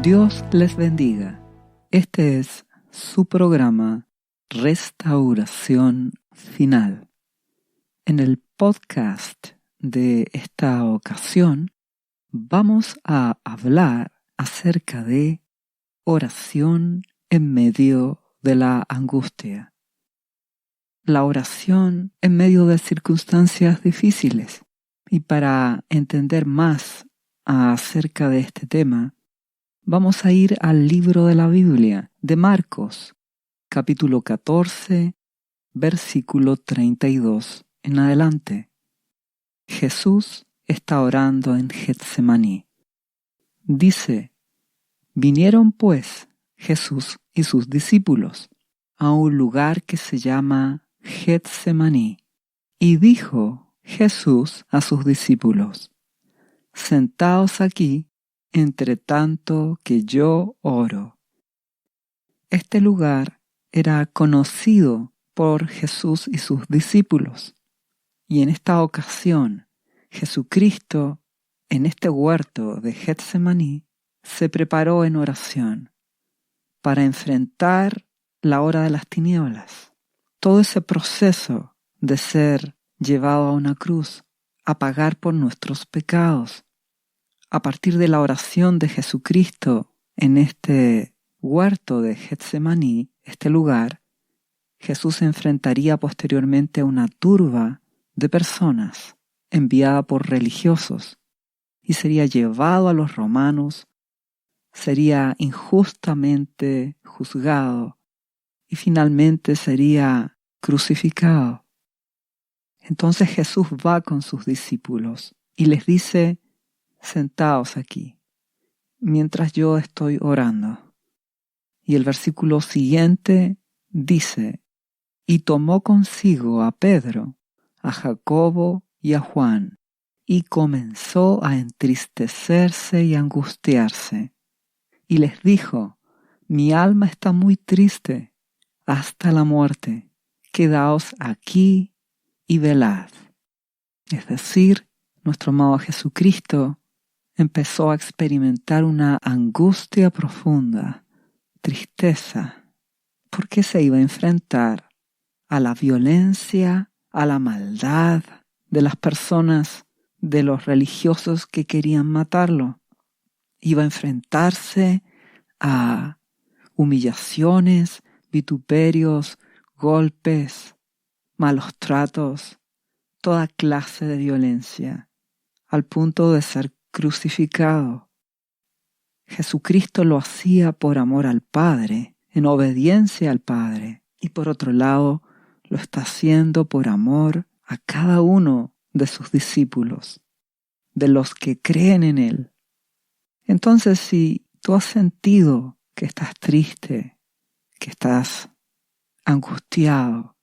Dios les bendiga. Este es su programa Restauración Final. En el podcast de esta ocasión vamos a hablar acerca de oración en medio de la angustia. La oración en medio de circunstancias difíciles. Y para entender más acerca de este tema, vamos a ir al libro de la Biblia, de Marcos, capítulo 14, versículo 32 en adelante. Jesús está orando en Getsemaní. Dice: vinieron pues Jesús y sus discípulos a un lugar que se llama Getsemaní, y dijo Jesús a sus discípulos: sentaos aquí, entre tanto que yo oro. Este lugar era conocido por Jesús y sus discípulos, y en esta ocasión Jesucristo, en este huerto de Getsemaní, se preparó en oración para enfrentar la hora de las tinieblas. Todo ese proceso de ser llevado a una cruz, a pagar por nuestros pecados. A partir de la oración de Jesucristo en este huerto de Getsemaní, este lugar, Jesús se enfrentaría posteriormente a una turba de personas enviada por religiosos y sería llevado a los romanos, sería injustamente juzgado y finalmente sería crucificado. Entonces Jesús va con sus discípulos y les dice: sentaos aquí, mientras yo estoy orando. Y el versículo siguiente dice: y tomó consigo a Pedro, a Jacobo y a Juan, y comenzó a entristecerse y angustiarse. Y les dijo: mi alma está muy triste hasta la muerte, quedaos aquí y velad. Es decir, nuestro amado Jesucristo empezó a experimentar una angustia profunda, tristeza, porque se iba a enfrentar a la violencia, a la maldad de las personas, de los religiosos que querían matarlo. Iba a enfrentarse a humillaciones, vituperios, golpes, malos tratos, toda clase de violencia, al punto de ser crucificado. Jesucristo lo hacía por amor al Padre, en obediencia al Padre, y por otro lado lo está haciendo por amor a cada uno de sus discípulos, de los que creen en Él. Entonces, si tú has sentido que estás triste, que estás angustiado,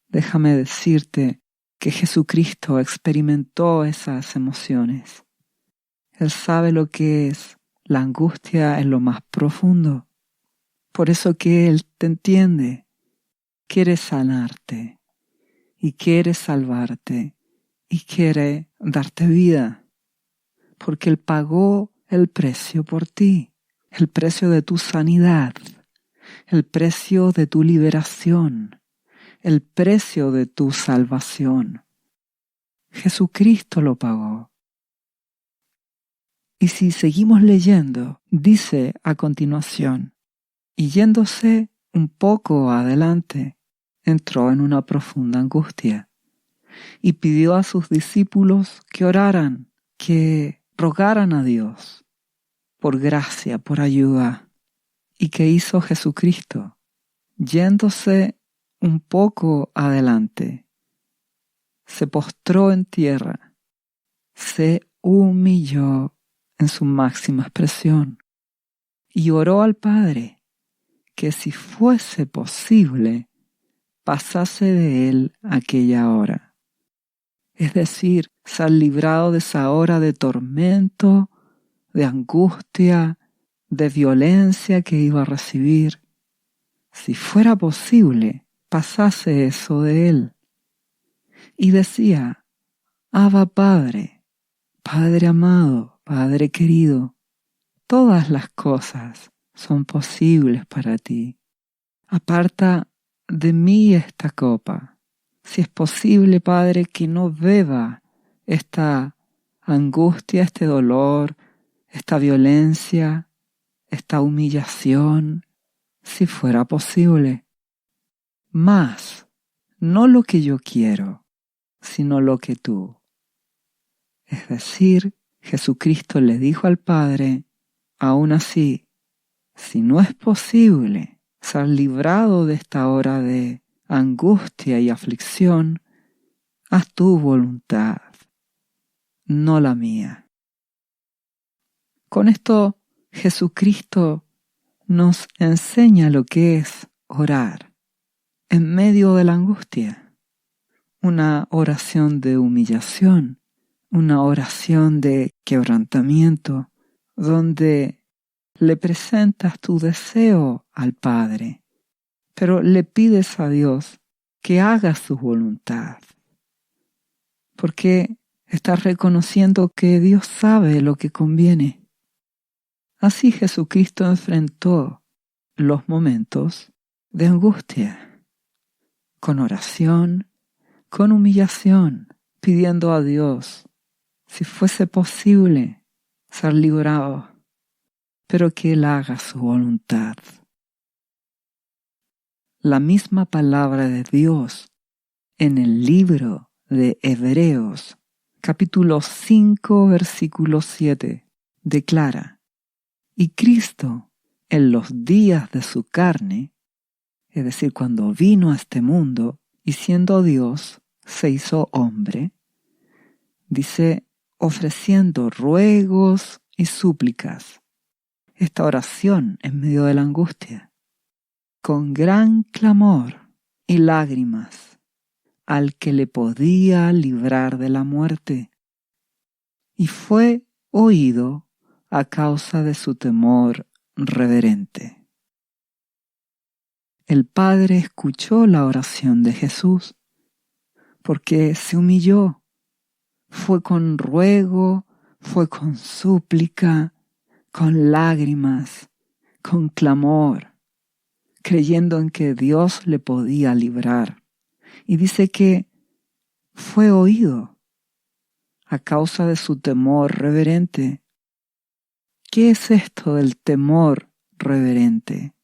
déjame decirte que Jesucristo experimentó esas emociones. Él sabe lo que es la angustia en lo más profundo. Por eso que Él te entiende, quiere sanarte y quiere salvarte y quiere darte vida. Porque Él pagó el precio por ti, el precio de tu sanidad, el precio de tu liberación, el precio de tu salvación. Jesucristo lo pagó. Y si seguimos leyendo, dice a continuación: y yéndose un poco adelante, entró en una profunda angustia, y pidió a sus discípulos que oraran, que rogaran a Dios por gracia, por ayuda. ¿Y qué hizo Jesucristo? Yéndose un poco adelante, se postró en tierra, se humilló en su máxima expresión y oró al Padre que si fuese posible pasase de él aquella hora. Es decir, ser librado de esa hora de tormento, de angustia, de violencia que iba a recibir. Si fuera posible, pasase eso de él. Y decía: Abba Padre, Padre amado, Padre querido, todas las cosas son posibles para ti. Aparta de mí esta copa. Si es posible, Padre, que no beba esta angustia, este dolor, esta violencia, esta humillación, si fuera posible. Mas, no lo que yo quiero, sino lo que tú. Es decir, Jesucristo le dijo al Padre, aún así, si no es posible ser librado de esta hora de angustia y aflicción, haz tu voluntad, no la mía. Con esto, Jesucristo nos enseña lo que es orar en medio de la angustia. Una oración de humillación, una oración de quebrantamiento, donde le presentas tu deseo al Padre, pero le pides a Dios que haga su voluntad, porque estás reconociendo que Dios sabe lo que conviene. Así Jesucristo enfrentó los momentos de angustia, con oración, con humillación, pidiendo a Dios, si fuese posible, ser librado, pero que Él haga su voluntad. La misma palabra de Dios en el libro de Hebreos, capítulo 5, versículo 7, declara: y Cristo, en los días de su carne, es decir, cuando vino a este mundo y siendo Dios, se hizo hombre, dice, ofreciendo ruegos y súplicas. Esta oración en medio de la angustia, con gran clamor y lágrimas, al que le podía librar de la muerte, y fue oído a causa de su temor reverente. El Padre escuchó la oración de Jesús, porque se humilló, fue con ruego, fue con súplica, con lágrimas, con clamor, creyendo en que Dios le podía librar. Y dice que fue oído a causa de su temor reverente. ¿Qué es esto del temor reverente?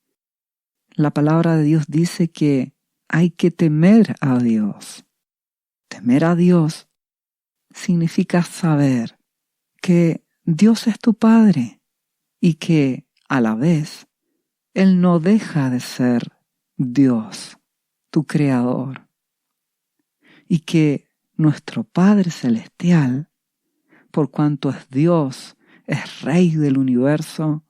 La palabra de Dios dice que hay que temer a Dios. Temer a Dios significa saber que Dios es tu Padre y que, a la vez, Él no deja de ser Dios, tu Creador, y que nuestro Padre Celestial, por cuanto es Dios, es Rey del universo,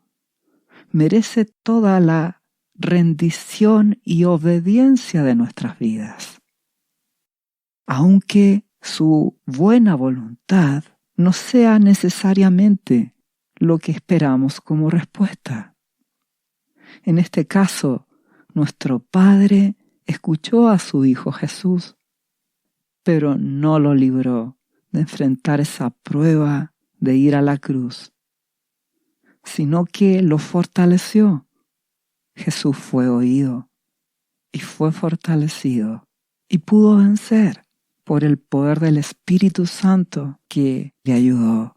merece toda la rendición y obediencia de nuestras vidas. Aunque su buena voluntad no sea necesariamente lo que esperamos como respuesta. En este caso, nuestro Padre escuchó a su Hijo Jesús, pero no lo libró de enfrentar esa prueba de ir a la cruz, sino que lo fortaleció. Jesús fue oído y fue fortalecido y pudo vencer por el poder del Espíritu Santo que le ayudó.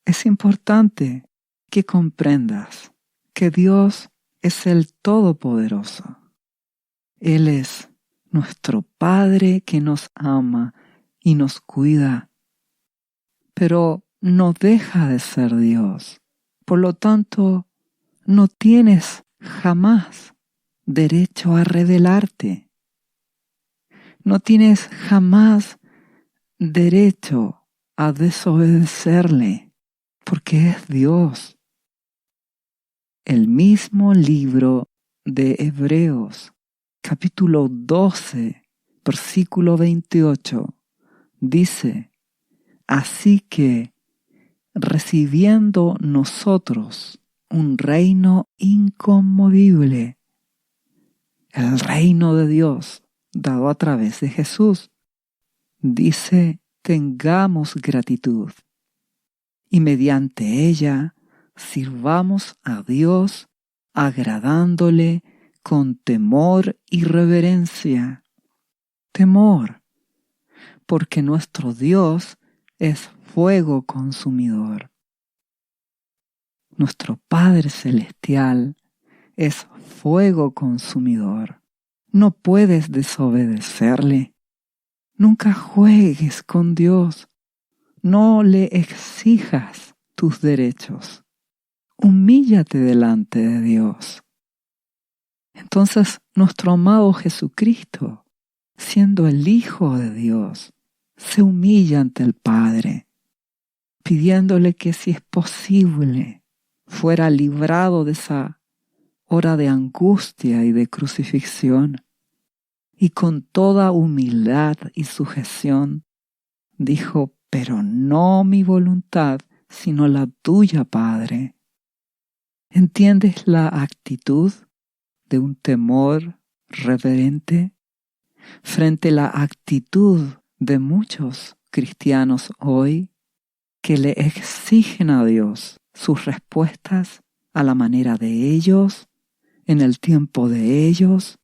Es importante que comprendas que Dios es el Todopoderoso. Él es nuestro Padre que nos ama y nos cuida, pero no deja de ser Dios. Por lo tanto, no tienes jamás derecho a rebelarte. No tienes jamás derecho a desobedecerle, porque es Dios. El mismo libro de Hebreos, capítulo 12, versículo 28, dice: así que, recibiendo nosotros un reino inconmovible, el reino de Dios dado a través de Jesús, dice, tengamos gratitud. y mediante ella sirvamos a Dios agradándole con temor y reverencia. Temor, porque nuestro Dios es fuego consumidor. Nuestro Padre Celestial es fuego consumidor. No puedes desobedecerle. Nunca juegues con Dios. No le exijas tus derechos. Humíllate delante de Dios. Entonces nuestro amado Jesucristo, siendo el Hijo de Dios, se humilla ante el Padre, pidiéndole que si es posible fuera librado de esa hora de angustia y de crucifixión, y con toda humildad y sujeción dijo: pero no mi voluntad, sino la tuya, Padre. ¿Entiendes la actitud de un temor reverente frente a la actitud de muchos cristianos hoy que le exigen a Dios sus respuestas a la manera de ellos, en el tiempo de ellos,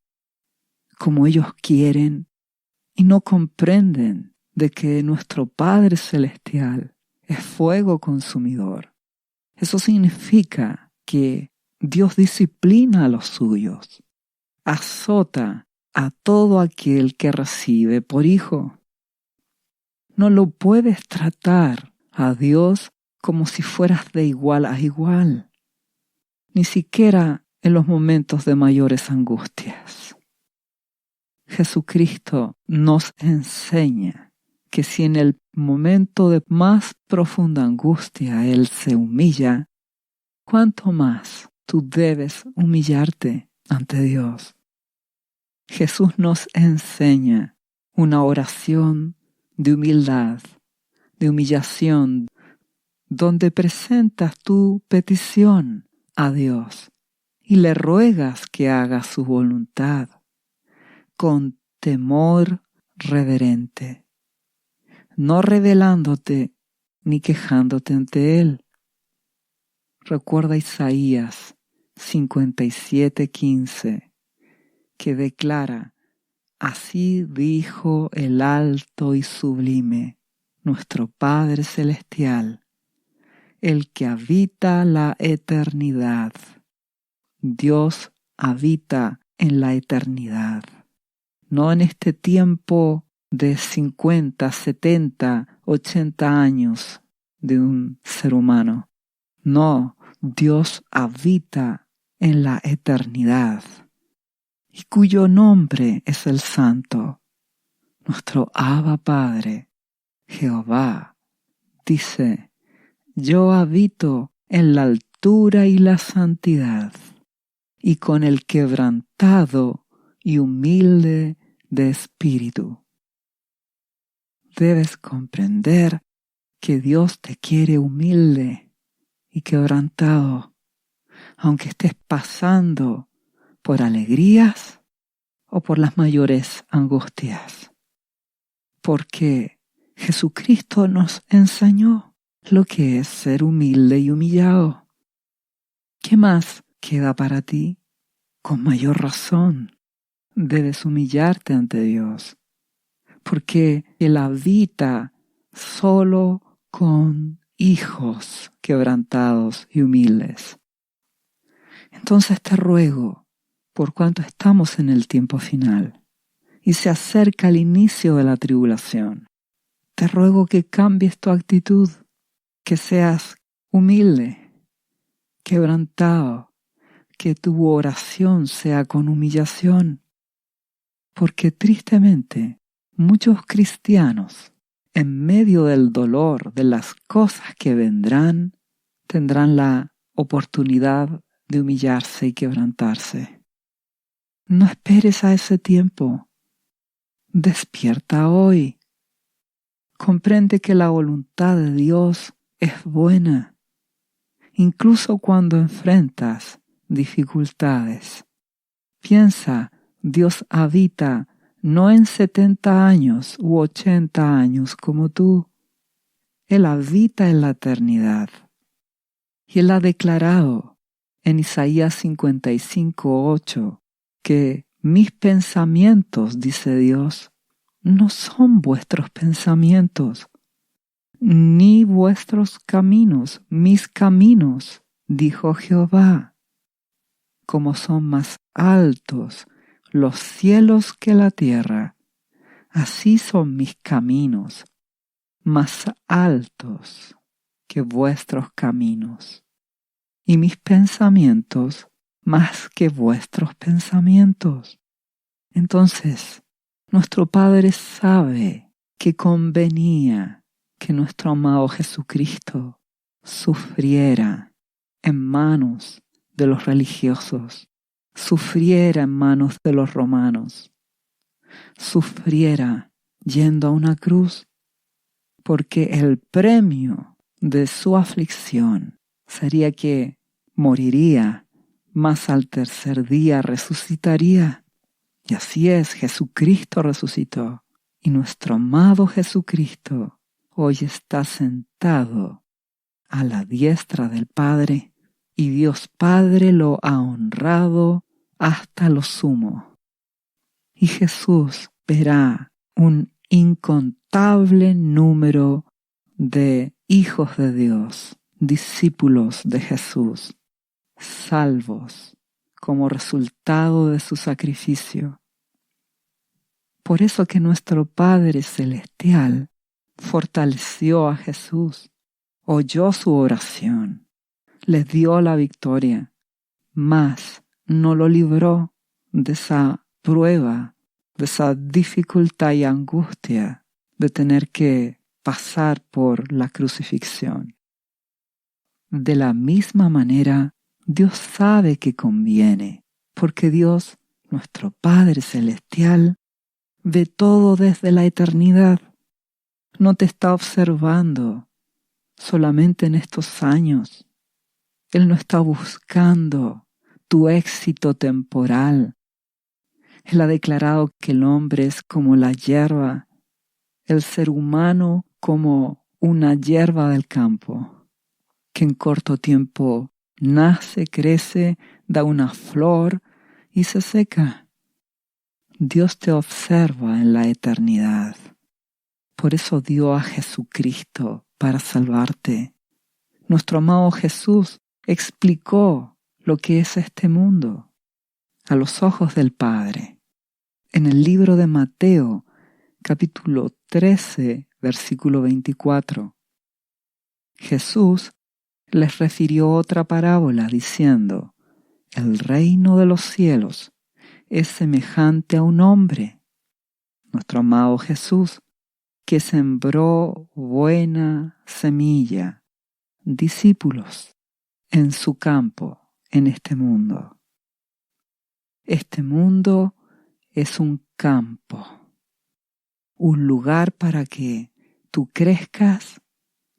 como ellos quieren, y no comprenden de que nuestro Padre Celestial es fuego consumidor? Eso significa que Dios disciplina a los suyos, azota a todo aquel que recibe por hijo. No lo puedes tratar a Dios como si fueras de igual a igual, ni siquiera en los momentos de mayores angustias. Jesucristo nos enseña que si en el momento de más profunda angustia Él se humilla, ¿cuánto más tú debes humillarte ante Dios? Jesús nos enseña una oración de humildad, de humillación, donde presentas tu petición a Dios y le ruegas que haga su voluntad con temor reverente, no rebelándote ni quejándote ante Él. Recuerda Isaías 57:15, que declara: así dijo el alto y sublime, nuestro Padre Celestial, el que habita la eternidad. Dios habita en la eternidad, no en este tiempo de 50, 70, 80 años de un ser humano. No, Dios habita en la eternidad, y cuyo nombre es el Santo. Nuestro Abba Padre, Jehová, dice: yo habito en la altura y la santidad, y con el quebrantado y humilde de espíritu. Debes comprender que Dios te quiere humilde y quebrantado, aunque estés pasando por alegrías o por las mayores angustias. Porque Jesucristo nos enseñó lo que es ser humilde y humillado. ¿Qué más queda para ti? Con mayor razón debes humillarte ante Dios, porque Él habita solo con hijos quebrantados y humildes. Entonces te ruego, por cuanto estamos en el tiempo final y se acerca el inicio de la tribulación, te ruego que cambies tu actitud, que seas humilde, quebrantado, que tu oración sea con humillación, porque tristemente muchos cristianos, en medio del dolor de las cosas que vendrán, tendrán la oportunidad de humillarse y quebrantarse. No esperes a ese tiempo. Despierta hoy. Comprende que la voluntad de Dios es buena, incluso cuando enfrentas dificultades. Piensa, Dios habita no en 70 años u 80 años como tú. Él habita en la eternidad. Y Él ha declarado en Isaías 55:8 que mis pensamientos, dice Dios, no son vuestros pensamientos, ni vuestros caminos, mis caminos, dijo Jehová. Como son más altos los cielos que la tierra, así son mis caminos, más altos que vuestros caminos, y mis pensamientos más que vuestros pensamientos. Entonces, nuestro Padre sabe que convenía que nuestro amado Jesucristo sufriera en manos de los religiosos, sufriera en manos de los romanos, sufriera yendo a una cruz, porque el premio de su aflicción sería que moriría, mas al tercer día resucitaría. Y así es, Jesucristo resucitó. Y nuestro amado Jesucristo hoy está sentado a la diestra del Padre, y Dios Padre lo ha honrado hasta lo sumo. Y Jesús verá un incontable número de hijos de Dios, discípulos de Jesús, salvos como resultado de su sacrificio. Por eso que nuestro Padre Celestial fortaleció a Jesús, oyó su oración, le dio la victoria, mas no lo libró de esa prueba, de esa dificultad y angustia de tener que pasar por la crucifixión. De la misma manera, Dios sabe que conviene, porque Dios, nuestro Padre Celestial, ve todo desde la eternidad. No te está observando solamente en estos años. Él no está buscando tu éxito temporal. Él ha declarado que el hombre es como la hierba, el ser humano como una hierba del campo, que en corto tiempo nace, crece, da una flor y se seca. Dios te observa en la eternidad. Por eso dio a Jesucristo para salvarte. Nuestro amado Jesús explicó lo que es este mundo a los ojos del Padre. En el libro de Mateo, capítulo 13, versículo 24, Jesús les refirió otra parábola diciendo: el reino de los cielos es semejante a un hombre, nuestro amado Jesús, que sembró buena semilla, discípulos, en su campo, en este mundo. Este mundo es un campo, un lugar para que tú crezcas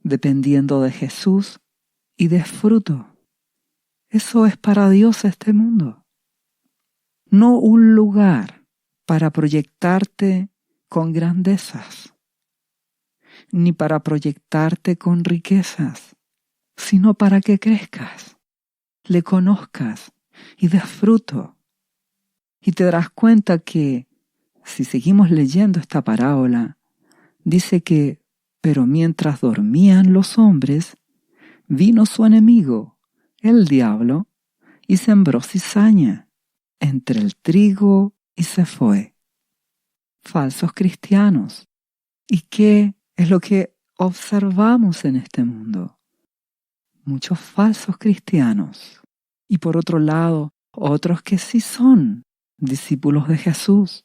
dependiendo de Jesús y des fruto. Eso es para Dios este mundo. No un lugar para proyectarte con grandezas, ni para proyectarte con riquezas, sino para que crezcas, le conozcas y des fruto. Y te darás cuenta que, si seguimos leyendo esta parábola, dice que, pero mientras dormían los hombres, vino su enemigo, el diablo, y sembró cizaña entre el trigo y se fue. Falsos cristianos. ¿Y qué es lo que observamos en este mundo? Muchos falsos cristianos. Y por otro lado, otros que sí son discípulos de Jesús.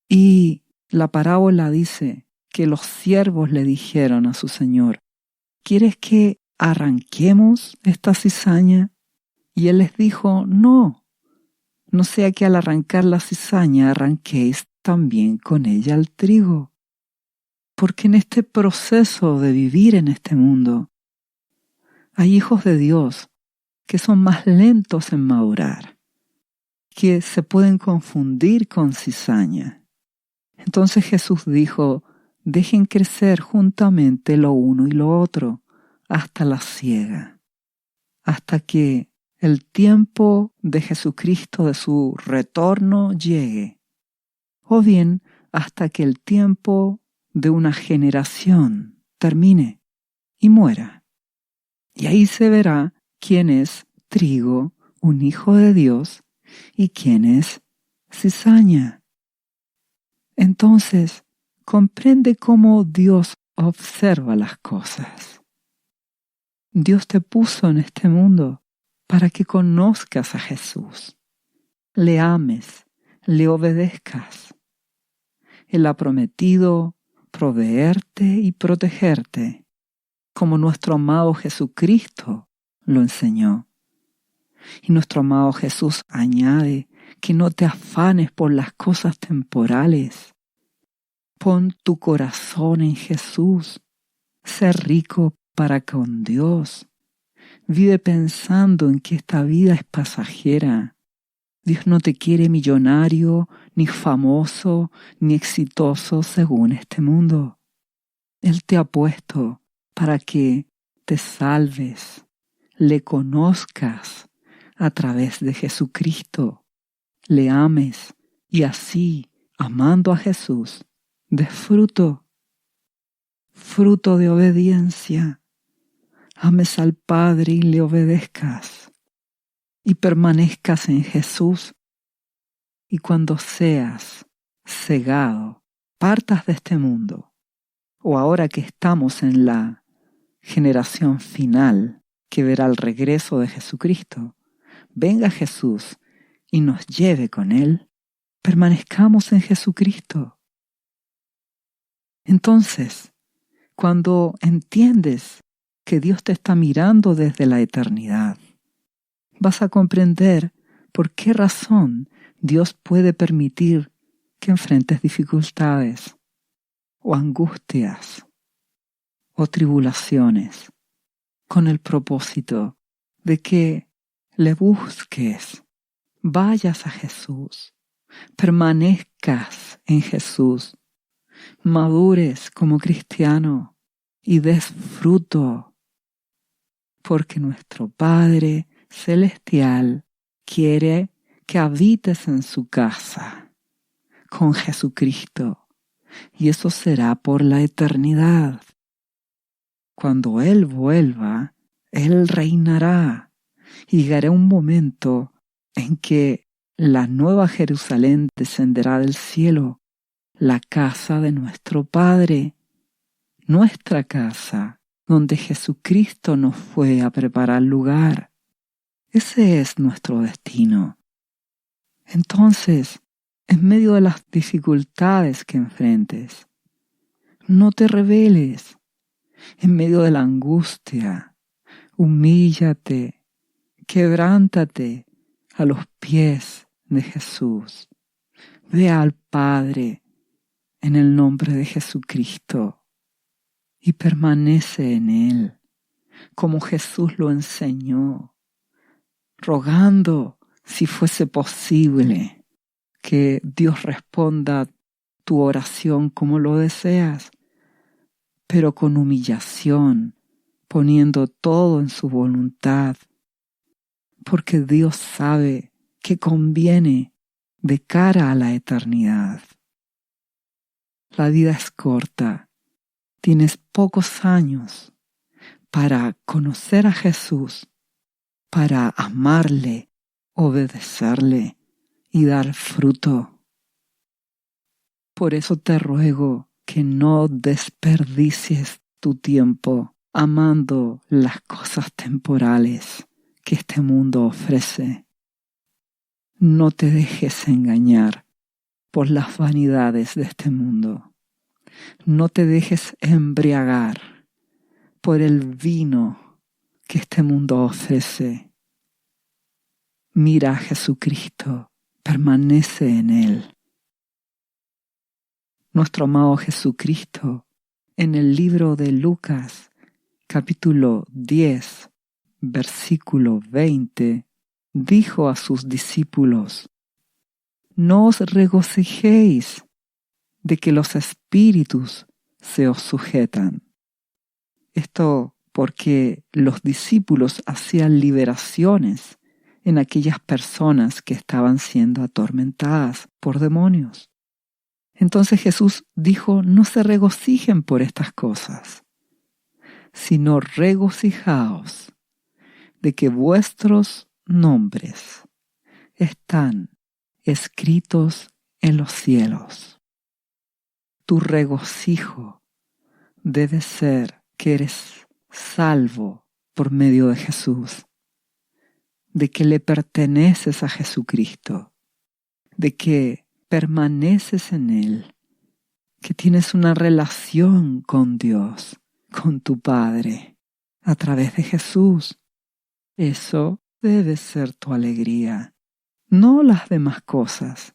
Y la parábola dice que los siervos le dijeron a su Señor: ¿quieres que arranquemos esta cizaña? Y él les dijo: no sea que al arrancar la cizaña arranquéis también con ella el trigo. Porque en este proceso de vivir en este mundo, hay hijos de Dios que son más lentos en madurar, que se pueden confundir con cizaña. Entonces Jesús dijo: dejen crecer juntamente lo uno y lo otro hasta la siega, hasta que el tiempo de Jesucristo, de su retorno, llegue, o bien hasta que el tiempo de una generación termine y muera. Y ahí se verá quién es trigo, un hijo de Dios, y quién es cizaña. Entonces, comprende cómo Dios observa las cosas. Dios te puso en este mundo para que conozcas a Jesús, le ames, le obedezcas. Él ha prometido proveerte y protegerte, como nuestro amado Jesucristo lo enseñó. Y nuestro amado Jesús añade que no te afanes por las cosas temporales. Pon tu corazón en Jesús. Sé rico para con Dios. Vive pensando en que esta vida es pasajera. Dios no te quiere millonario, ni famoso, ni exitoso según este mundo. Él te ha puesto para que te salves, le conozcas a través de Jesucristo, le ames y así, amando a Jesús, des fruto de obediencia. Ames al Padre y le obedezcas y permanezcas en Jesús. Y cuando seas cegado, partas de este mundo, o ahora que estamos en la generación final que verá el regreso de Jesucristo, venga Jesús y nos lleve con Él, permanezcamos en Jesucristo. Entonces, cuando entiendes que Dios te está mirando desde la eternidad, vas a comprender por qué razón Dios puede permitir que enfrentes dificultades o angustias o tribulaciones con el propósito de que le busques, vayas a Jesús, permanezcas en Jesús, madures como cristiano y des fruto, porque nuestro Padre Celestial quiere que habites en su casa con Jesucristo, y eso será por la eternidad. Cuando Él vuelva, Él reinará, y llegará un momento en que la nueva Jerusalén descenderá del cielo, la casa de nuestro Padre, nuestra casa, donde Jesucristo nos fue a preparar lugar. Ese es nuestro destino. Entonces, en medio de las dificultades que enfrentes, no te rebeles. En medio de la angustia, humíllate, quebrántate a los pies de Jesús. Ve al Padre en el nombre de Jesucristo y permanece en Él, como Jesús lo enseñó, rogando, si fuese posible, que Dios responda tu oración como lo deseas, pero con humillación, poniendo todo en su voluntad, porque Dios sabe que conviene de cara a la eternidad. La vida es corta, tienes pocos años para conocer a Jesús, para amarle, obedecerle y dar fruto. Por eso te ruego que no desperdicies tu tiempo amando las cosas temporales que este mundo ofrece. No te dejes engañar por las vanidades de este mundo. No te dejes embriagar por el vino que este mundo ofrece. Mira a Jesucristo, permanece en Él. Nuestro amado Jesucristo, en el libro de Lucas, capítulo 10, versículo 20, dijo a sus discípulos: no os regocijéis de que los espíritus se os sujetan. Esto porque los discípulos hacían liberaciones en aquellas personas que estaban siendo atormentadas por demonios. Entonces Jesús dijo, no se regocijen por estas cosas, sino regocijaos de que vuestros nombres están escritos en los cielos. Tu regocijo debe ser que eres salvo por medio de Jesús, de que le perteneces a Jesucristo, de que permaneces en Él, que tienes una relación con Dios, con tu Padre, a través de Jesús. Eso debe ser tu alegría, no las demás cosas,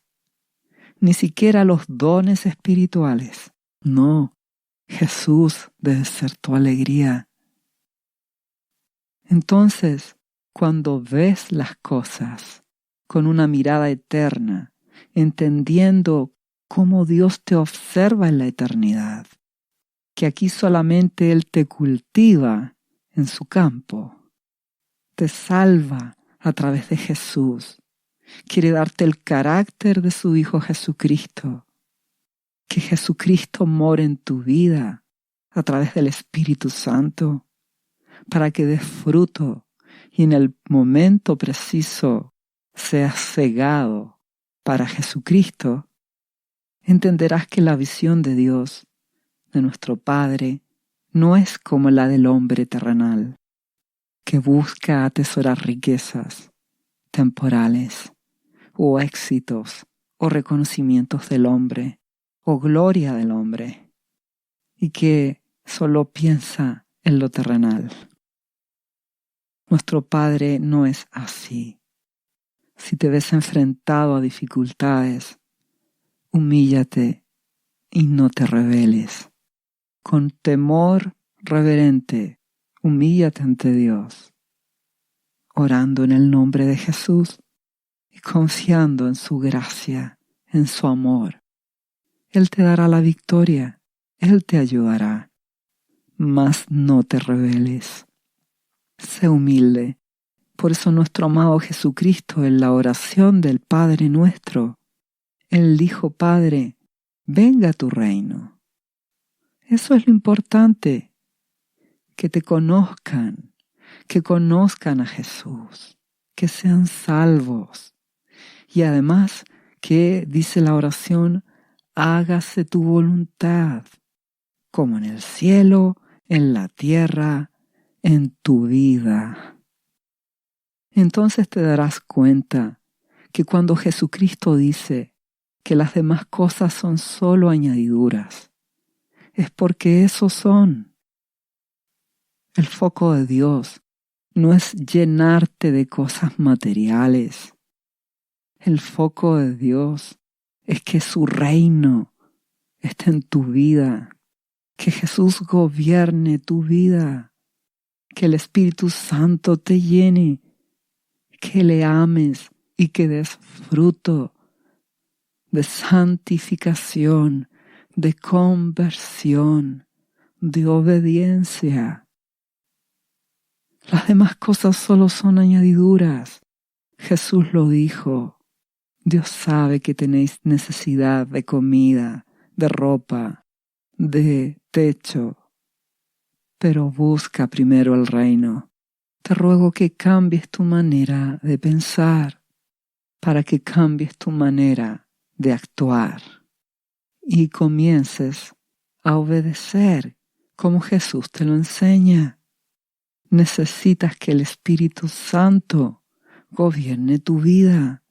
ni siquiera los dones espirituales. No, Jesús debe ser tu alegría. Entonces, cuando ves las cosas con una mirada eterna, entendiendo cómo Dios te observa en la eternidad, que aquí solamente Él te cultiva en su campo, te salva a través de Jesús, quiere darte el carácter de su Hijo Jesucristo, que Jesucristo more en tu vida a través del Espíritu Santo, para que des fruto y en el momento preciso seas cegado para Jesucristo, entenderás que la visión de Dios, de nuestro Padre, no es como la del hombre terrenal, que busca atesorar riquezas temporales, o éxitos, o reconocimientos del hombre, o gloria del hombre, y que solo piensa en lo terrenal. Nuestro Padre no es así. Si te ves enfrentado a dificultades, humíllate y no te rebeles. Con temor reverente, humíllate ante Dios, orando en el nombre de Jesús y confiando en su gracia, en su amor. Él te dará la victoria, Él te ayudará, mas no te rebeles. Sé humilde. Por eso nuestro amado Jesucristo en la oración del Padre nuestro, Él dijo, Padre, venga tu reino. Eso es lo importante, que te conozcan, que conozcan a Jesús, que sean salvos. Y además que, dice la oración, hágase tu voluntad, como en el cielo, en la tierra, en tu vida. Entonces te darás cuenta que cuando Jesucristo dice que las demás cosas son solo añadiduras, es porque esos son. El foco de Dios no es llenarte de cosas materiales. El foco de Dios es que su reino esté en tu vida, que Jesús gobierne tu vida, que el Espíritu Santo te llene, que le ames y que des fruto de santificación, de conversión, de obediencia. Las demás cosas solo son añadiduras. Jesús lo dijo. Dios sabe que tenéis necesidad de comida, de ropa, de techo, pero busca primero el reino. Te ruego que cambies tu manera de pensar, para que cambies tu manera de actuar y comiences a obedecer como Jesús te lo enseña. Necesitas que el Espíritu Santo gobierne tu vida,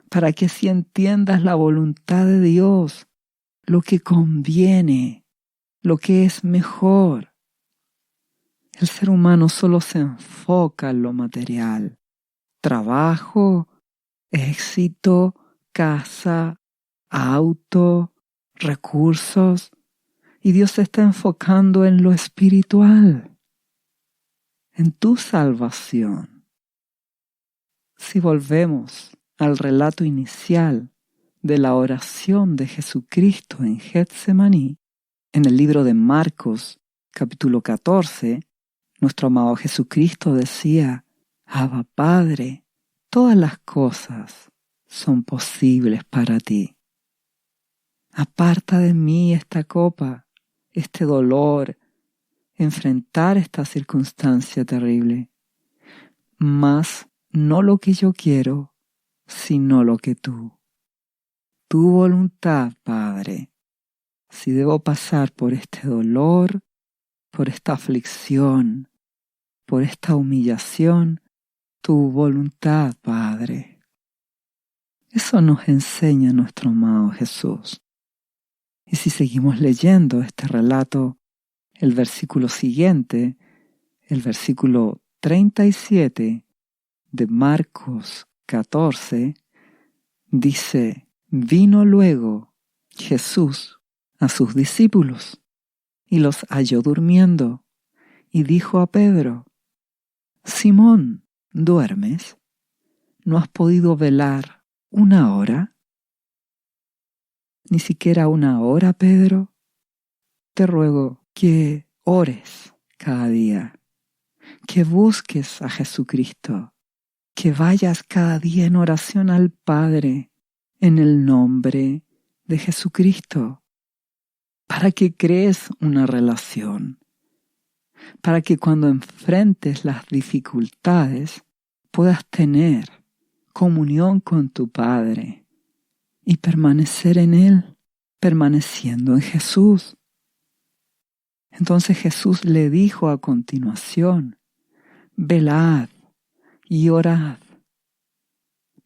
para que así entiendas la voluntad de Dios, lo que conviene, lo que es mejor. El ser humano solo se enfoca en lo material. Trabajo, éxito, casa, auto, recursos. Y Dios se está enfocando en lo espiritual, en tu salvación. Si volvemos al relato inicial de la oración de Jesucristo en Getsemaní, En el libro de Marcos, capítulo 14, nuestro amado Jesucristo decía: Abba, Padre, todas las cosas son posibles para ti. Aparta de mí esta copa, este dolor, enfrentar esta circunstancia terrible. Mas no lo que yo quiero, sino lo que tú. Tu voluntad, Padre. Si debo pasar por este dolor, por esta aflicción, por esta humillación, tu voluntad, Padre. Eso nos enseña nuestro amado Jesús. Y si seguimos leyendo este relato, el versículo siguiente, el versículo 37 de Marcos 14, dice: Vino luego Jesús a sus discípulos y los halló durmiendo, y dijo a Pedro: Simón, ¿duermes? ¿No has podido velar una hora? ¿Ni siquiera una hora, Pedro? Te ruego que ores cada día, que busques a Jesucristo, que vayas cada día en oración al Padre en el nombre de Jesucristo, para que crees una relación, para que cuando enfrentes las dificultades puedas tener comunión con tu Padre y permanecer en Él, permaneciendo en Jesús. Entonces Jesús le dijo a continuación: velad y orad,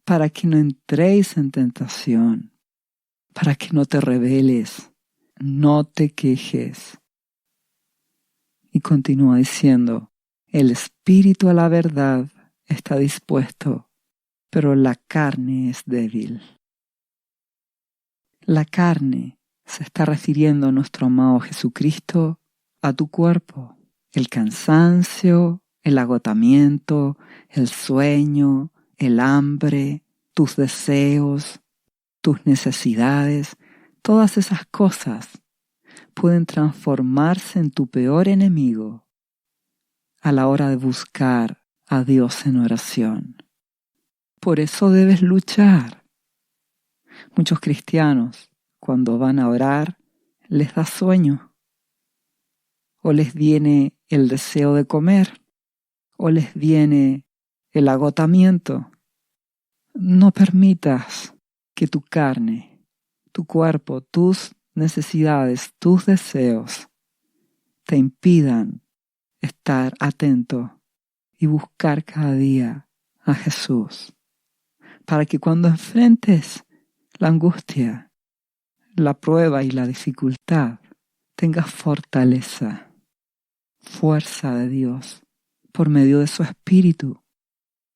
para que no entréis en tentación, para que no te rebeles, no te quejes. Y continúa diciendo: el espíritu a la verdad está dispuesto, pero la carne es débil. La carne se está refiriendo a nuestro amado Jesucristo, a tu cuerpo. El cansancio, el agotamiento, el sueño, el hambre, tus deseos, tus necesidades, todas esas cosas pueden transformarse en tu peor enemigo a la hora de buscar a Dios en oración. Por eso debes luchar. Muchos cristianos, cuando van a orar, les da sueño, o les viene el deseo de comer, o les viene el agotamiento. No permitas que tu carne, tu cuerpo, tus necesidades, tus deseos te impidan estar atento y buscar cada día a Jesús, para que cuando enfrentes la angustia, la prueba y la dificultad, tengas fortaleza, fuerza de Dios por medio de su Espíritu.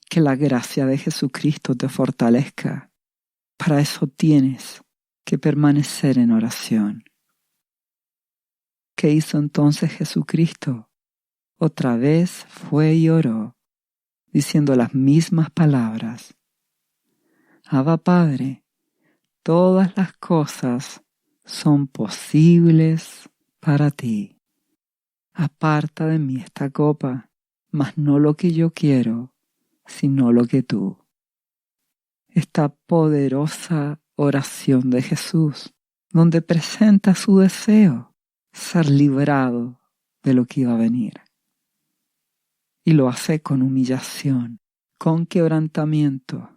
Que la gracia de Jesucristo te fortalezca. Para eso tienes que permanecer en oración. ¿Qué hizo entonces Jesucristo? Otra vez fue y oró, diciendo las mismas palabras: Abba, Padre, todas las cosas son posibles para ti. Aparta de mí esta copa, mas no lo que yo quiero, sino lo que tú. Esta poderosa oración de Jesús, donde presenta su deseo, ser librado de lo que iba a venir. Y lo hace con humillación, con quebrantamiento,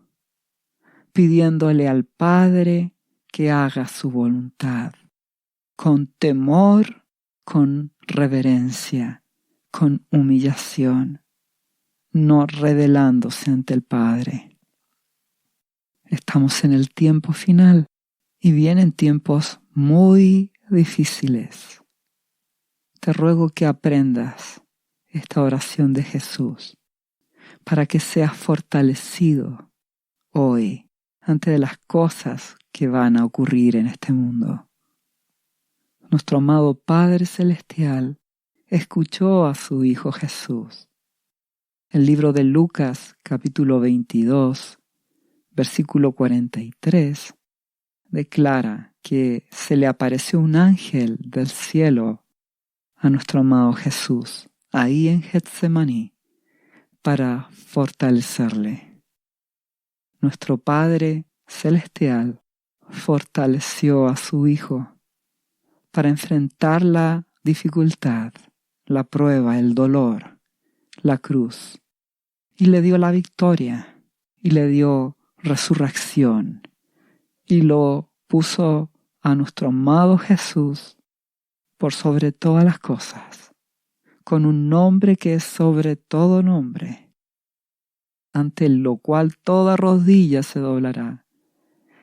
pidiéndole al Padre que haga su voluntad, con temor, con reverencia, con humillación, no rebelándose ante el Padre. Estamos en el tiempo final y vienen tiempos muy difíciles. Te ruego que aprendas esta oración de Jesús para que seas fortalecido hoy ante las cosas que van a ocurrir en este mundo. Nuestro amado Padre Celestial escuchó a su Hijo Jesús. El libro de Lucas, capítulo 22, versículo 43, declara que se le apareció un ángel del cielo a nuestro amado Jesús, ahí en Getsemaní, para fortalecerle. Nuestro Padre Celestial fortaleció a su Hijo para enfrentar la dificultad, la prueba, el dolor, la cruz, y le dio la victoria, y le dio resurrección, y lo puso a nuestro amado Jesús por sobre todas las cosas, con un nombre que es sobre todo nombre, ante lo cual toda rodilla se doblará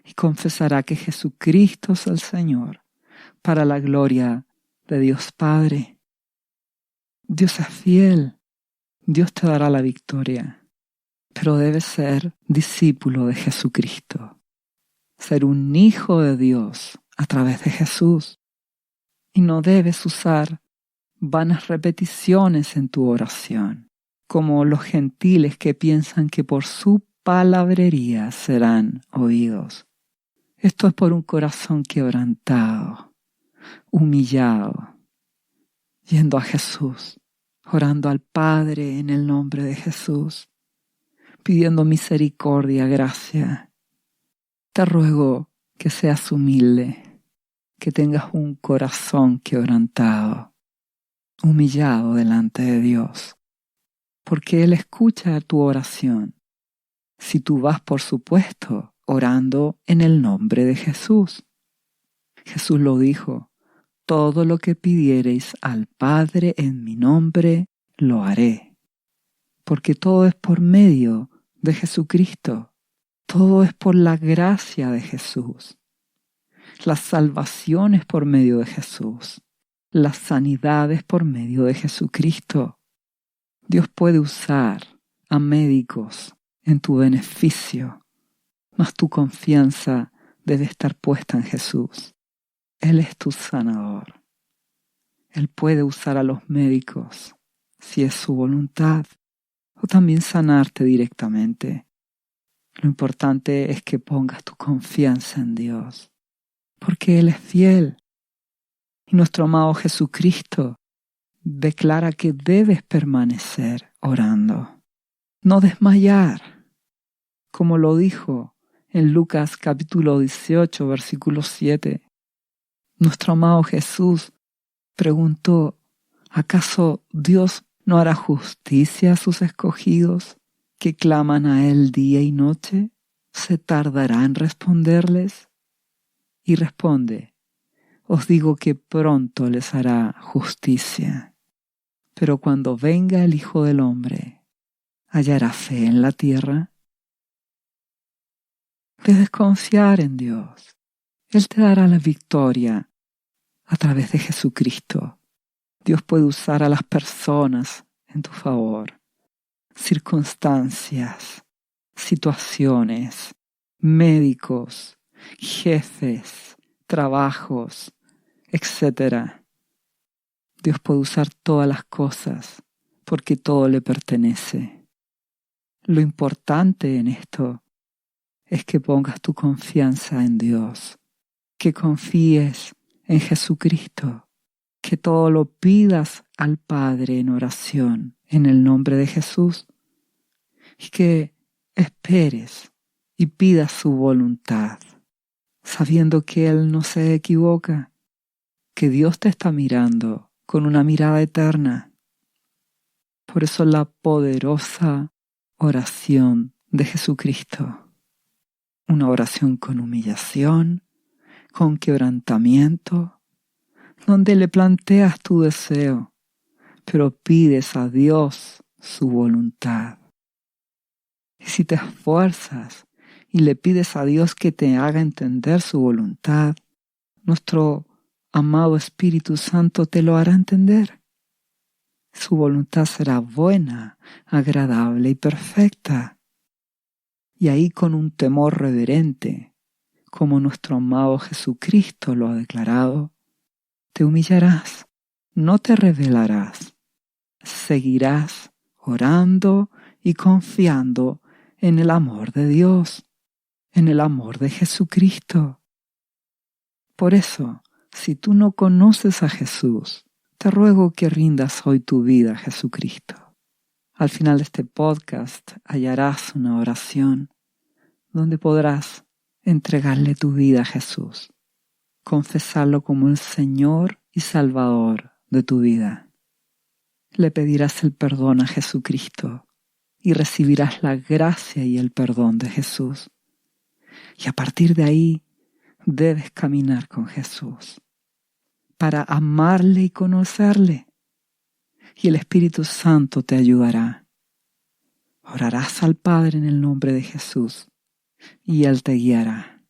y confesará que Jesucristo es el Señor, para la gloria de Dios Padre. Dios es fiel, Dios te dará la victoria, pero debes ser discípulo de Jesucristo, ser un hijo de Dios a través de Jesús, y no debes usar vanas repeticiones en tu oración, como los gentiles que piensan que por su palabrería serán oídos. Esto es por un corazón quebrantado, humillado, yendo a Jesús, orando al Padre en el nombre de Jesús, pidiendo misericordia, gracia. Te ruego que seas humilde, que tengas un corazón quebrantado, humillado delante de Dios, porque Él escucha tu oración. Si tú vas, por supuesto, orando en el nombre de Jesús. Jesús lo dijo: todo lo que pidiereis al Padre en mi nombre, lo haré. Porque todo es por medio de Jesucristo. Todo es por la gracia de Jesús. La salvación es por medio de Jesús. La sanidad es por medio de Jesucristo. Dios puede usar a médicos en tu beneficio, mas tu confianza debe estar puesta en Jesús. Él es tu sanador. Él puede usar a los médicos si es su voluntad, o también sanarte directamente. Lo importante es que pongas tu confianza en Dios, porque Él es fiel. Y nuestro amado Jesucristo declara que debes permanecer orando, no desmayar, como lo dijo en Lucas capítulo 18, versículo 7. Nuestro amado Jesús preguntó: ¿acaso Dios no hará justicia a sus escogidos que claman a Él día y noche? ¿Se tardará en responderles? Y responde: os digo que pronto les hará justicia. Pero cuando venga el Hijo del Hombre, ¿hallará fe en la tierra? Debes confiar en Dios. Él te dará la victoria a través de Jesucristo. Dios puede usar a las personas en tu favor, circunstancias, situaciones, médicos, jefes, trabajos, etc. Dios puede usar todas las cosas porque todo le pertenece. Lo importante en esto es que pongas tu confianza en Dios, que confíes en Jesucristo, que todo lo pidas al Padre en oración en el nombre de Jesús y que esperes y pidas su voluntad, sabiendo que Él no se equivoca, que Dios te está mirando con una mirada eterna. Por eso la poderosa oración de Jesucristo, una oración con humillación, con quebrantamiento, donde le planteas tu deseo, pero pides a Dios su voluntad. Y si te esfuerzas y le pides a Dios que te haga entender su voluntad, nuestro amado Espíritu Santo te lo hará entender. Su voluntad será buena, agradable y perfecta. Y ahí, con un temor reverente, como nuestro amado Jesucristo lo ha declarado, te humillarás, no te rebelarás, seguirás orando y confiando en el amor de Dios, en el amor de Jesucristo, Por eso, si tú no conoces a Jesús, te ruego que rindas hoy tu vida a Jesucristo. Al final de este podcast hallarás una oración donde podrás entregarle tu vida a Jesús, confesarlo como el Señor y Salvador de tu vida. Le pedirás el perdón a Jesucristo y recibirás la gracia y el perdón de Jesús. Y a partir de ahí debes caminar con Jesús para amarle y conocerle. Y el Espíritu Santo te ayudará. Orarás al Padre en el nombre de Jesús y Él te guiará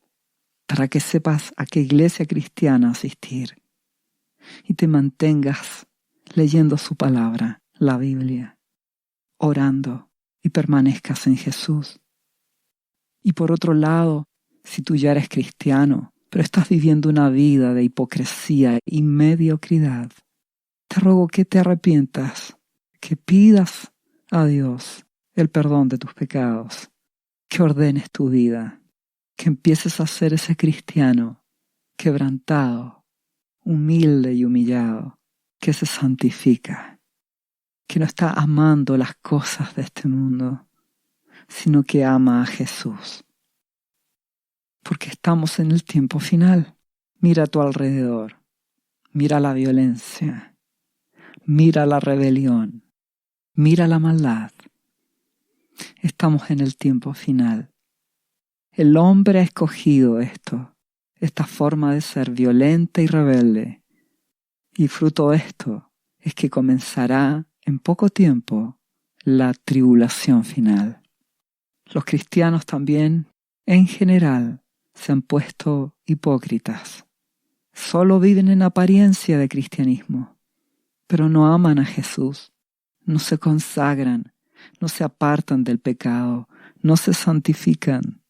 para que sepas a qué iglesia cristiana asistir y te mantengas leyendo su palabra, la Biblia, orando y permanezcas en Jesús. Y por otro lado, si tú ya eres cristiano, pero estás viviendo una vida de hipocresía y mediocridad, te ruego que te arrepientas, que pidas a Dios el perdón de tus pecados, que ordenes tu vida, que empieces a ser ese cristiano quebrantado, humilde y humillado, que se santifica, que no está amando las cosas de este mundo, sino que ama a Jesús. Porque estamos en el tiempo final. Mira a tu alrededor, mira la violencia, mira la rebelión, mira la maldad. Estamos en el tiempo final. El hombre ha escogido esta forma de ser violenta y rebelde. Y fruto de esto es que comenzará en poco tiempo la tribulación final. Los cristianos también, en general, se han puesto hipócritas. Solo viven en apariencia de cristianismo, pero no aman a Jesús, no se consagran, no se apartan del pecado, no se santifican,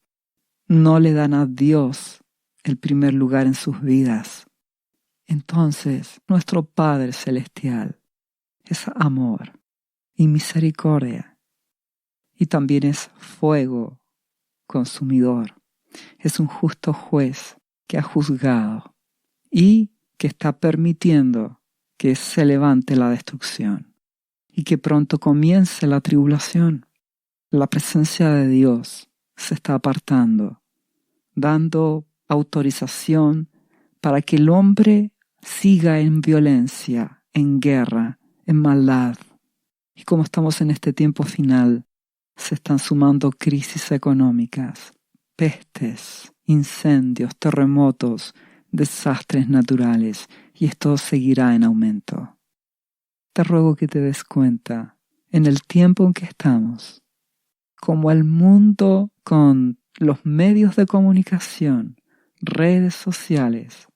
no le dan a Dios el primer lugar en sus vidas. Entonces, nuestro Padre Celestial es amor y misericordia, y también es fuego consumidor. Es un justo juez que ha juzgado y que está permitiendo que se levante la destrucción y que pronto comience la tribulación. La presencia de Dios se está apartando, dando autorización para que el hombre siga en violencia, en guerra, en maldad. Y como estamos en este tiempo final, se están sumando crisis económicas, pestes, incendios, terremotos, desastres naturales, y esto seguirá en aumento. Te ruego que te des cuenta, en el tiempo en que estamos, como el mundo con los medios de comunicación, redes sociales,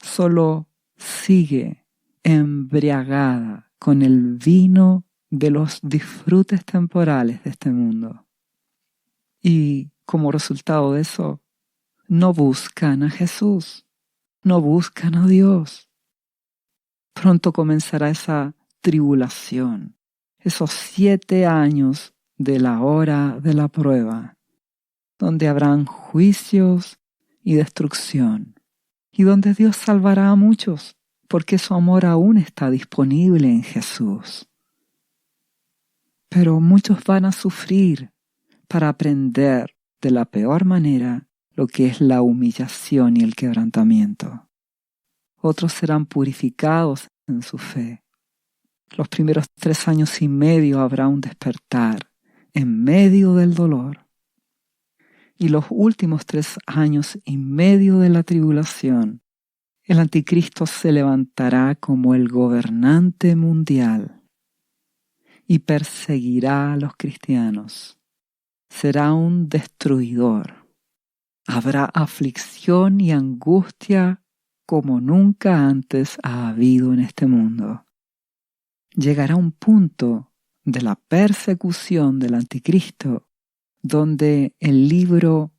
solo sigue embriagada con el vino de los disfrutes temporales de este mundo. Y como resultado de eso, no buscan a Jesús, no buscan a Dios. Pronto comenzará esa tribulación, esos 7 años de la hora de la prueba, donde habrán juicios y destrucción, y donde Dios salvará a muchos, porque su amor aún está disponible en Jesús. Pero muchos van a sufrir para aprender de la peor manera lo que es la humillación y el quebrantamiento. Otros serán purificados en su fe. Los primeros 3 años y medio habrá un despertar en medio del dolor. Y los últimos 3 años y medio de la tribulación, el anticristo se levantará como el gobernante mundial y perseguirá a los cristianos. Será un destruidor. Habrá aflicción y angustia como nunca antes ha habido en este mundo. Llegará un punto de la persecución del anticristo donde el libro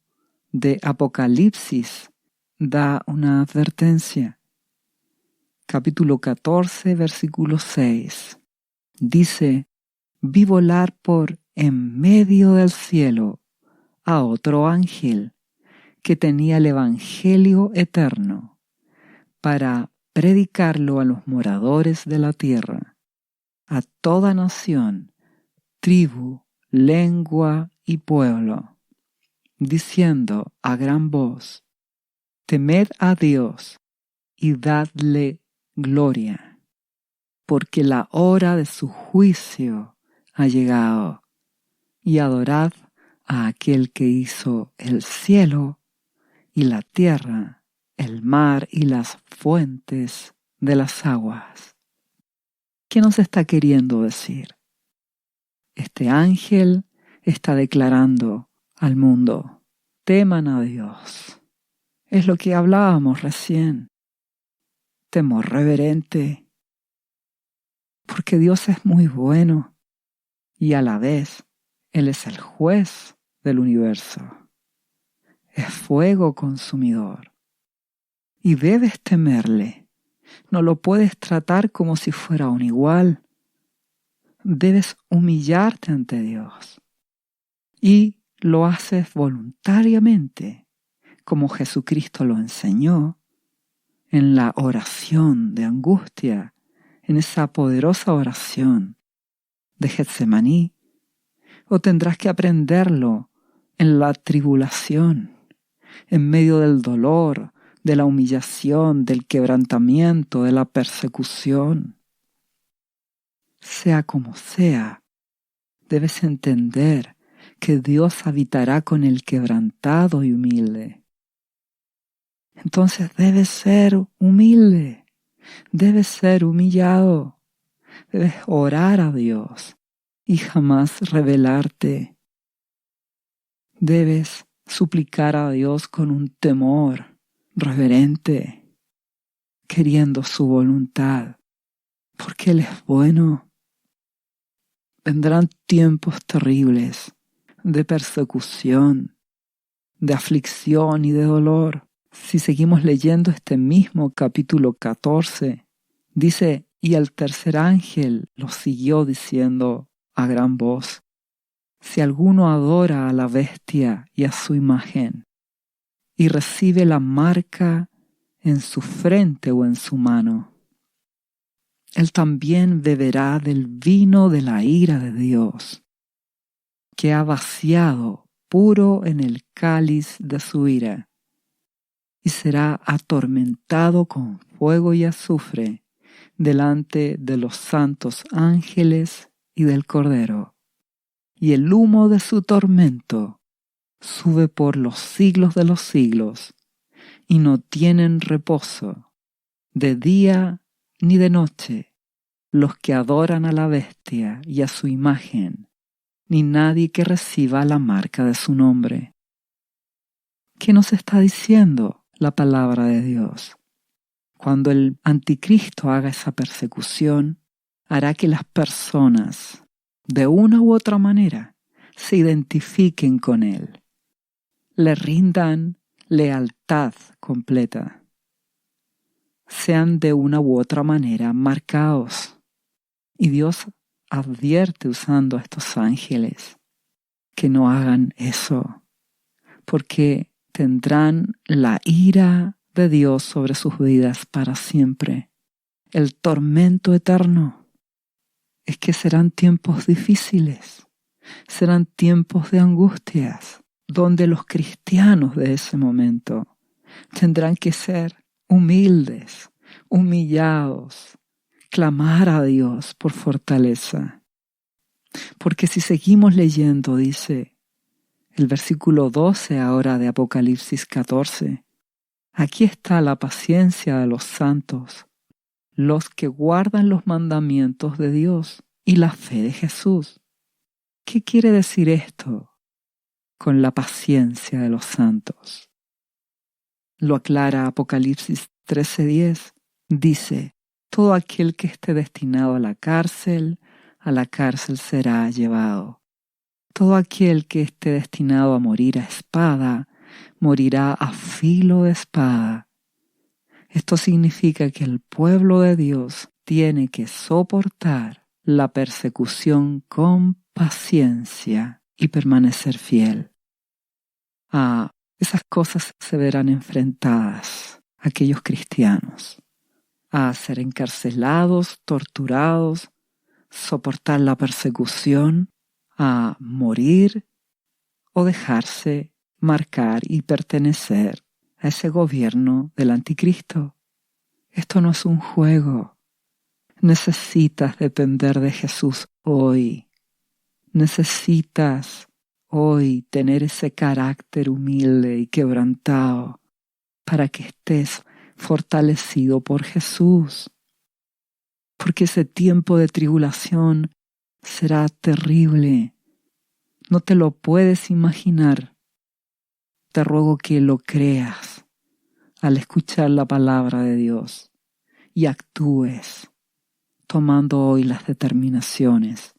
de Apocalipsis da una advertencia. Capítulo 14, versículo 6. Dice: vi volar por en medio del cielo a otro ángel que tenía el evangelio eterno para predicarlo a los moradores de la tierra, a toda nación, tribu, lengua y pueblo, diciendo a gran voz: temed a Dios y dadle gloria, porque la hora de su juicio ha llegado, y adorad a aquel que hizo el cielo y la tierra, el mar y las fuentes de las aguas. ¿Qué nos está queriendo decir? Este ángel está declarando al mundo: teman a Dios. Es lo que hablábamos recién. Temor reverente. Porque Dios es muy bueno y a la vez Él es el juez del universo. Es fuego consumidor. Y debes temerle. No lo puedes tratar como si fuera un igual. Debes humillarte ante Dios. Y lo haces voluntariamente, como Jesucristo lo enseñó en la oración de angustia, en esa poderosa oración de Getsemaní, o tendrás que aprenderlo en la tribulación, en medio del dolor, de la humillación, del quebrantamiento, de la persecución. Sea como sea, debes entender que Dios habitará con el quebrantado y humilde. Entonces debes ser humilde, debes ser humillado, debes orar a Dios y jamás rebelarte. Debes suplicar a Dios con un temor reverente, queriendo su voluntad, porque Él es bueno. Vendrán tiempos terribles de persecución, de aflicción y de dolor. Si seguimos leyendo este mismo capítulo 14, dice: y el tercer ángel lo siguió diciendo a gran voz: si alguno adora a la bestia y a su imagen, y recibe la marca en su frente o en su mano, él también beberá del vino de la ira de Dios, que ha vaciado puro en el cáliz de su ira, y será atormentado con fuego y azufre delante de los santos ángeles y del Cordero. Y el humo de su tormento sube por los siglos de los siglos, y no tienen reposo de día ni de noche los que adoran a la bestia y a su imagen, ni nadie que reciba la marca de su nombre. ¿Qué nos está diciendo la palabra de Dios? Cuando el anticristo haga esa persecución, hará que las personas, de una u otra manera, se identifiquen con él, le rindan lealtad completa, sean de una u otra manera marcados. Y Dios advierte usando a estos ángeles que no hagan eso, porque tendrán la ira de Dios sobre sus vidas para siempre, el tormento eterno. Es que serán tiempos difíciles, serán tiempos de angustias, donde los cristianos de ese momento tendrán que ser humildes, humillados, clamar a Dios por fortaleza. Porque si seguimos leyendo, dice el versículo 12 ahora de Apocalipsis 14, aquí está la paciencia de los santos, los que guardan los mandamientos de Dios y la fe de Jesús. ¿Qué quiere decir esto con la paciencia de los santos? Lo aclara Apocalipsis 13:10. Dice: todo aquel que esté destinado a la cárcel será llevado. Todo aquel que esté destinado a morir a espada, morirá a filo de espada. Esto significa que el pueblo de Dios tiene que soportar la persecución con paciencia y permanecer fiel. Esas cosas se verán enfrentadas aquellos cristianos a ser encarcelados, torturados, soportar la persecución, a morir o dejarse marcar y pertenecer a ese gobierno del anticristo. Esto no es un juego. Necesitas depender de Jesús hoy. Necesitas hoy tener ese carácter humilde y quebrantado para que estés fortalecido por Jesús. Porque ese tiempo de tribulación será terrible. No te lo puedes imaginar. Te ruego que lo creas al escuchar la palabra de Dios y actúes tomando hoy las determinaciones.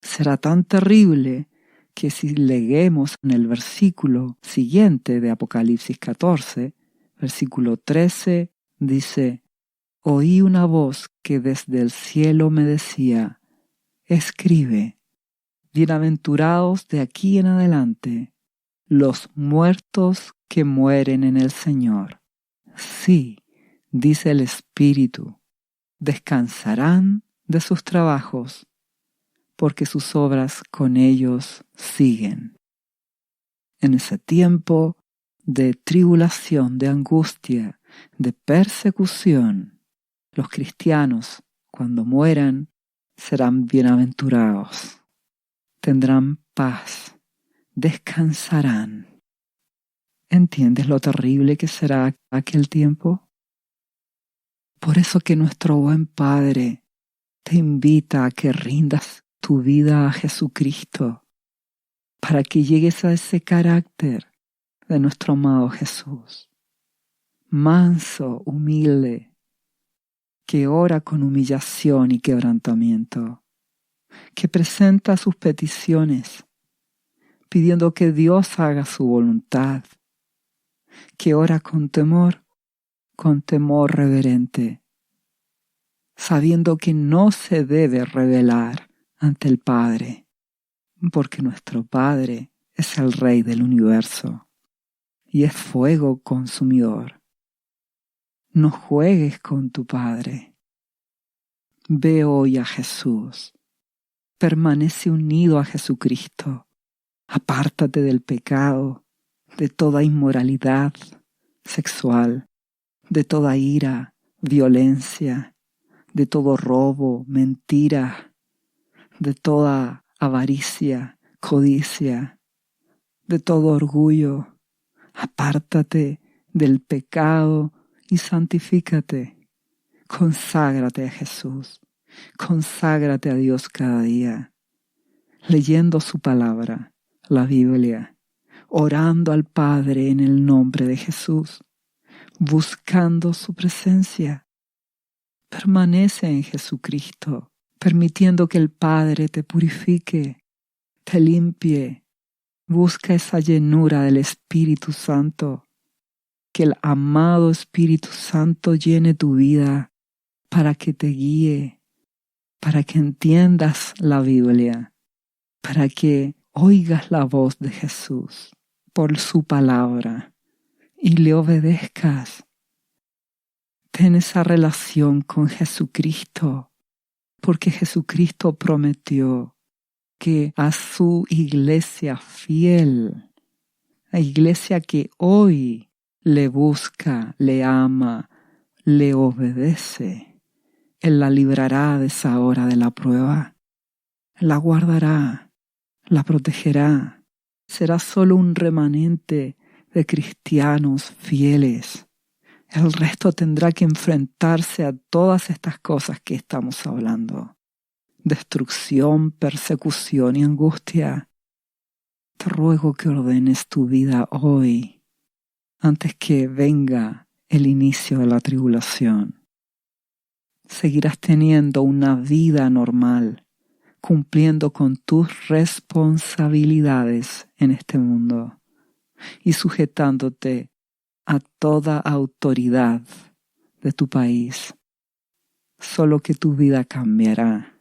Será tan terrible que si leemos en el versículo siguiente de Apocalipsis 14, versículo 13, dice: oí una voz que desde el cielo me decía: escribe, bienaventurados de aquí en adelante los muertos que mueren en el Señor. Sí, dice el Espíritu, descansarán de sus trabajos, porque sus obras con ellos siguen. En ese tiempo de tribulación, de angustia, de persecución, los cristianos, cuando mueran, serán bienaventurados, tendrán paz, descansarán. ¿Entiendes lo terrible que será aquel tiempo? Por eso que nuestro buen Padre te invita a que rindas tu vida a Jesucristo, para que llegues a ese carácter de nuestro amado Jesús, manso, humilde, que ora con humillación y quebrantamiento, que presenta sus peticiones, pidiendo que Dios haga su voluntad, que ora con temor reverente, sabiendo que no se debe rebelar ante el Padre, porque nuestro Padre es el Rey del universo y es fuego consumidor. No juegues con tu Padre. Ve hoy a Jesús. Permanece unido a Jesucristo. Apártate del pecado, de toda inmoralidad sexual, de toda ira, violencia, de todo robo, mentira, de toda avaricia, codicia, de todo orgullo. Apártate del pecado y santifícate. Conságrate a Jesús. Conságrate a Dios cada día, leyendo su palabra, la Biblia, orando al Padre en el nombre de Jesús, buscando su presencia. Permanece en Jesucristo, permitiendo que el Padre te purifique, te limpie. Busca esa llenura del Espíritu Santo, que el amado Espíritu Santo llene tu vida para que te guíe, para que entiendas la Biblia, para que oigas la voz de Jesús por su palabra y le obedezcas. Ten esa relación con Jesucristo, porque Jesucristo prometió que a su iglesia fiel, la iglesia que hoy le busca, le ama, le obedece, Él la librará de esa hora de la prueba, la guardará, la protegerá. Será solo un remanente de cristianos fieles. El resto tendrá que enfrentarse a todas estas cosas que estamos hablando. Destrucción, persecución y angustia. Te ruego que ordenes tu vida hoy, antes que venga el inicio de la tribulación. Seguirás teniendo una vida normal, cumpliendo con tus responsabilidades en este mundo y sujetándote a toda autoridad de tu país. Solo que tu vida cambiará,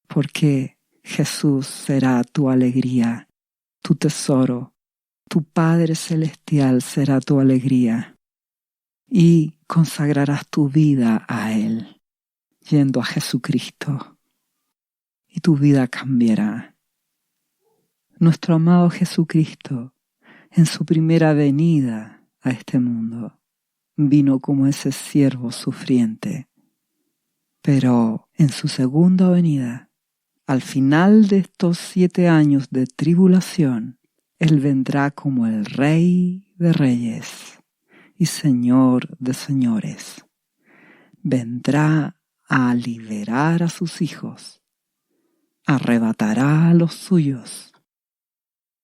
porque Jesús será tu alegría, tu tesoro. Tu Padre Celestial será tu alegría. y consagrarás tu vida a Él, yendo a Jesucristo, y tu vida cambiará. Nuestro amado Jesucristo, en su primera venida a este mundo, vino como ese siervo sufriente, pero en su segunda venida, al final de estos 7 años de tribulación, Él vendrá como el Rey de Reyes y Señor de Señores. Vendrá a liberar a sus hijos, arrebatará a los suyos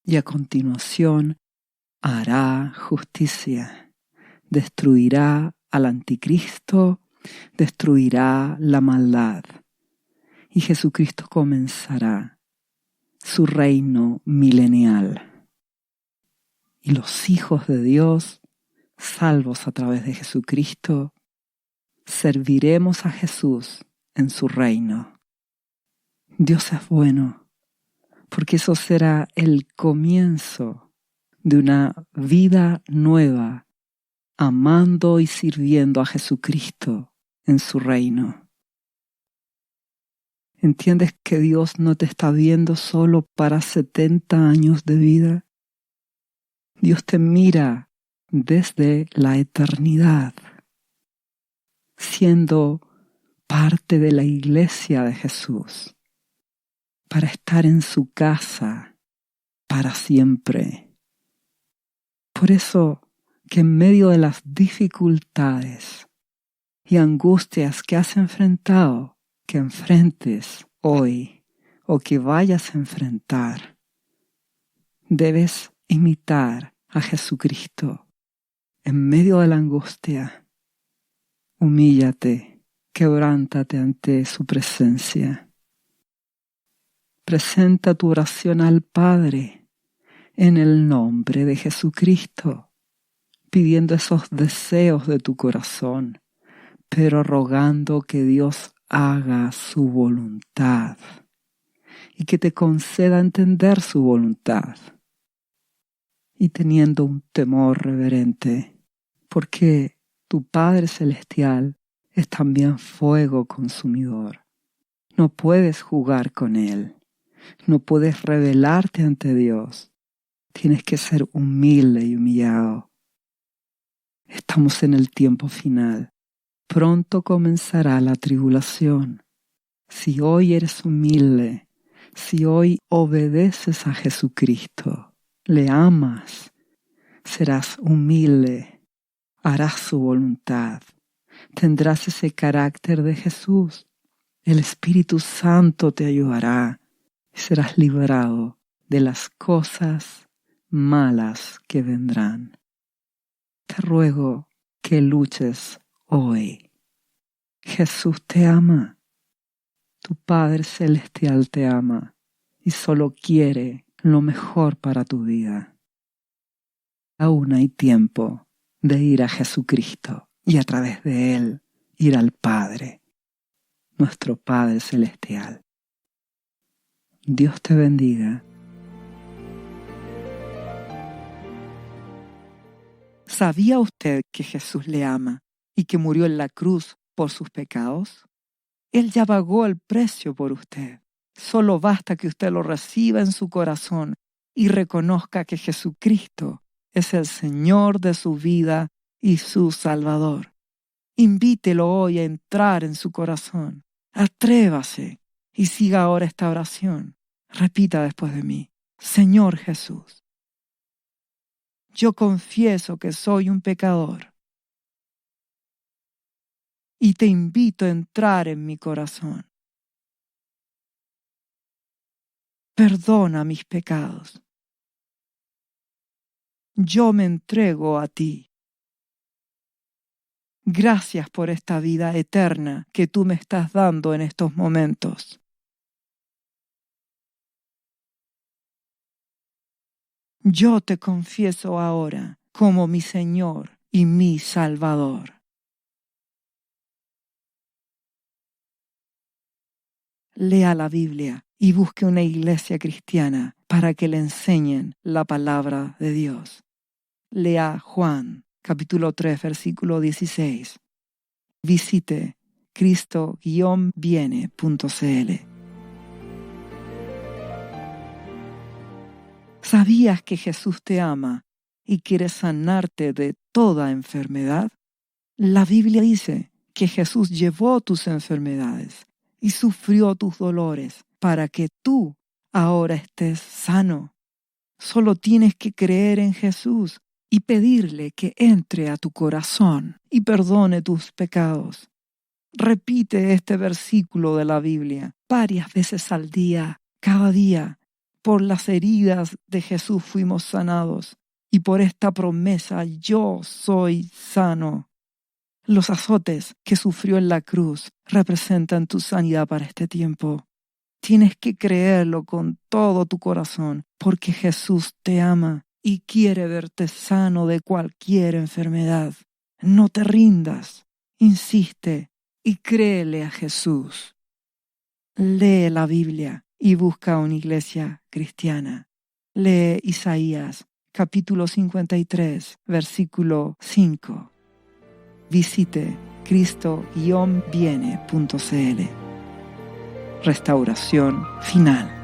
y a continuación hará justicia, destruirá al anticristo, destruirá la maldad y Jesucristo comenzará su reino milenial. Y los hijos de Dios, salvos a través de Jesucristo, serviremos a Jesús en su reino. Dios es bueno, porque eso será el comienzo de una vida nueva, amando y sirviendo a Jesucristo en su reino. ¿Entiendes que Dios no te está viendo solo para 70 años de vida? Dios te mira desde la eternidad, siendo parte de la iglesia de Jesús, para estar en su casa para siempre. Por eso que en medio de las dificultades y angustias que has enfrentado, que enfrentes hoy o que vayas a enfrentar, debes imitar a Jesucristo. En medio de la angustia, humíllate, quebrántate ante su presencia. Presenta tu oración al Padre en el nombre de Jesucristo, pidiendo esos deseos de tu corazón, pero rogando que Dios haga su voluntad y que te conceda entender su voluntad. Y teniendo un temor reverente, porque tu Padre Celestial es también fuego consumidor. No puedes jugar con Él, no puedes rebelarte ante Dios. Tienes que ser humilde y humillado. Estamos en el tiempo final. Pronto comenzará la tribulación. Si hoy eres humilde, si hoy obedeces a Jesucristo, le amas, serás humilde, harás su voluntad, tendrás ese carácter de Jesús. El Espíritu Santo te ayudará y serás librado de las cosas malas que vendrán. Te ruego que luches hoy. Jesús te ama. Tu Padre Celestial te ama y solo quiere lo mejor para tu vida. Aún hay tiempo de ir a Jesucristo y a través de Él ir al Padre, nuestro Padre Celestial. Dios te bendiga. ¿Sabía usted que Jesús le ama y que murió en la cruz por sus pecados? Él ya pagó el precio por usted. Solo basta que usted lo reciba en su corazón y reconozca que Jesucristo es el Señor de su vida y su Salvador. Invítelo hoy a entrar en su corazón. Atrévase y siga ahora esta oración. Repita después de mí: Señor Jesús, yo confieso que soy un pecador y te invito a entrar en mi corazón. Perdona mis pecados. Yo me entrego a ti. Gracias por esta vida eterna que tú me estás dando en estos momentos. Yo te confieso ahora como mi Señor y mi Salvador. Lea la Biblia y busque una iglesia cristiana para que le enseñen la palabra de Dios. Lea Juan, capítulo 3, versículo 16. Visite cristo-viene.cl. ¿Sabías que Jesús te ama y quiere sanarte de toda enfermedad? La Biblia dice que Jesús llevó tus enfermedades y sufrió tus dolores para que tú ahora estés sano. Solo tienes que creer en Jesús y pedirle que entre a tu corazón y perdone tus pecados. Repite este versículo de la Biblia varias veces al día, cada día. Por las heridas de Jesús fuimos sanados y por esta promesa yo soy sano. Los azotes que sufrió en la cruz representan tu sanidad para este tiempo. Tienes que creerlo con todo tu corazón, porque Jesús te ama y quiere verte sano de cualquier enfermedad. No te rindas, insiste y créele a Jesús. Lee la Biblia y busca una iglesia cristiana. Lee Isaías, capítulo 53, versículo 5. Visite cristo-viene.cl. Restauración final.